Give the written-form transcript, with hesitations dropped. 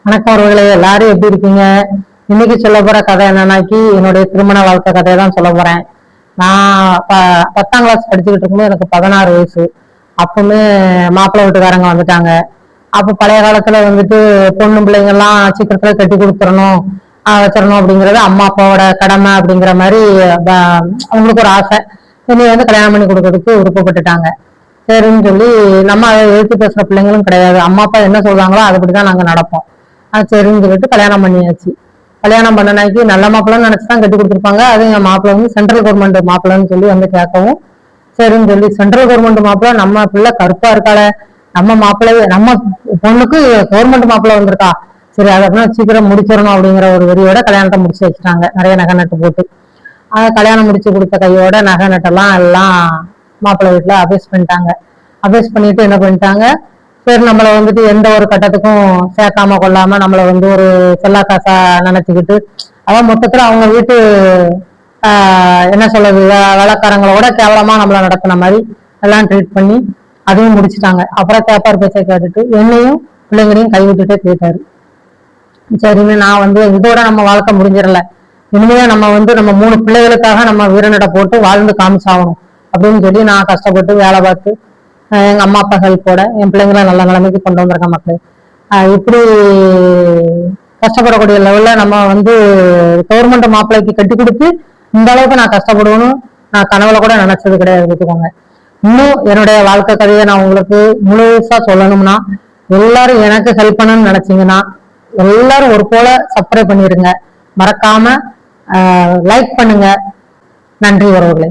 வணக்கம் அவர்களே, எல்லாரும் எப்படி இருக்கீங்க? இன்னைக்கு சொல்ல போற கதை என்னன்னாக்கி என்னுடைய திருமண வாழ்க்கை கதையை தான் சொல்ல போறேன். நான் 10ஆம் கிளாஸ் படிச்சுக்கிட்டு இருக்கும்போது எனக்கு 16 வயசு. அப்பவுமே மாப்பிள்ளை வீட்டுக்காரங்க வந்துட்டாங்க. அப்ப பழைய காலத்துல வந்துட்டு பொண்ணு பிள்ளைங்க எல்லாம் சீக்கிரத்துல கட்டி கொடுத்துடணும் வச்சிடணும் அப்படிங்கறது அம்மா அப்பாவோட கடமை அப்படிங்கிற மாதிரி அவங்களுக்கு ஒரு ஆசை. என்னை கல்யாணம் பண்ணி கொடுக்கறதுக்கு விருப்பப்பட்டுட்டாங்க. சரின்னு சொல்லி நம்ம அதை எழுத்து பேசுற பிள்ளைங்களும் கிடையாது. அம்மா அப்பா என்ன சொல்றாங்களோ அதுபடிதான் நாங்க நடப்போம். சரின்னு சொல்லிட்டு கல்யாணம் பண்ணியாச்சு. கல்யாணம் பண்ணனாக்கி நல்ல மாப்பிள்ளைன்னு நினைச்சுதான் கட்டி கொடுத்துருப்பாங்க. அது எங்க மாப்பிள்ளை சென்ட்ரல் கவர்மெண்ட் மாப்பிள்ளைன்னு சொல்லி கேட்கவும் சரின்னு சொல்லி சென்ட்ரல் கவர்மெண்ட் மாப்பிள்ளை நம்ம பிள்ளை கருப்பா இருக்காள, நம்ம மாப்பிள்ளை நம்ம பொண்ணுக்கு கவர்மெண்ட் மாப்பிள்ளை வந்திருக்கா, சரி அதை அப்படின்னா சீக்கிரம் முடிச்சிடணும் அப்படிங்கிற ஒரு வெறியோட கல்யாணத்தை முடிச்சு வச்சுட்டாங்க. நிறைய நகை நட்டு போட்டு அதை கல்யாணம் முடிச்சு கொடுத்த கையோட நகை நட்டெல்லாம் எல்லாம் மாப்பிள்ளை வீட்டுல அபேஸ் பண்ணிட்டாங்க. அபேஸ் பண்ணிட்டு என்ன பண்ணிட்டாங்க, சரி நம்மளை எந்த ஒரு கட்டத்துக்கும் சேர்க்காம கொள்ளாம நம்மளை ஒரு செல்லா காசா நினைச்சுக்கிட்டு அதான் மொத்தத்துல அவங்க வீட்டு என்ன சொல்றது வேலைக்காரங்களோட கேவலமா நம்மளை நடத்தின மாதிரி எல்லாம் ட்ரீட் பண்ணி அதையும் முடிச்சுட்டாங்க. அப்புறம் கேப்பார் பேச்சை கேட்டுட்டு என்னையும் பிள்ளைங்களையும் கைவிட்டுட்டே போயிட்டாரு. சரின்னு நான் இதோட நம்ம வாழ்க்கை முடிஞ்சிடல, இனிமே நம்ம நம்ம 3 பிள்ளைகளுக்காக நம்ம வீரநடை போட்டு வாழ்ந்து காமிச்சாகணும் அப்படின்னு சொல்லி நான் கஷ்டப்பட்டு வேலை பார்த்து எங்க அம்மா அப்பா ஹெல்ப்போட என் பிள்ளைங்களை நல்ல நிலைமைக்கு கொண்டு வந்திருக்க மக்கள். இப்படி கஷ்டப்படக்கூடிய லெவல்ல நம்ம கவர்மெண்ட் மாப்பிள்ளைக்கு கட்டி கொடுத்து இந்த அளவுக்கு நான் கஷ்டப்படுவேன்னு நான் கனவுல கூட நினைச்சது கிடையாது. வச்சுக்கோங்க. இன்னும் என்னுடைய வாழ்க்கை கதையை நான் உங்களுக்கு முழுசா சொல்லணும்னா எல்லாரும் எனக்கு ஹெல்ப் பண்ணணும்னு நினைச்சீங்கன்னா எல்லாரும் ஒரு போல சப்ஸ்கிரைப் பண்ணிருங்க, மறக்காம லைக் பண்ணுங்க. நன்றி உறவுகளே.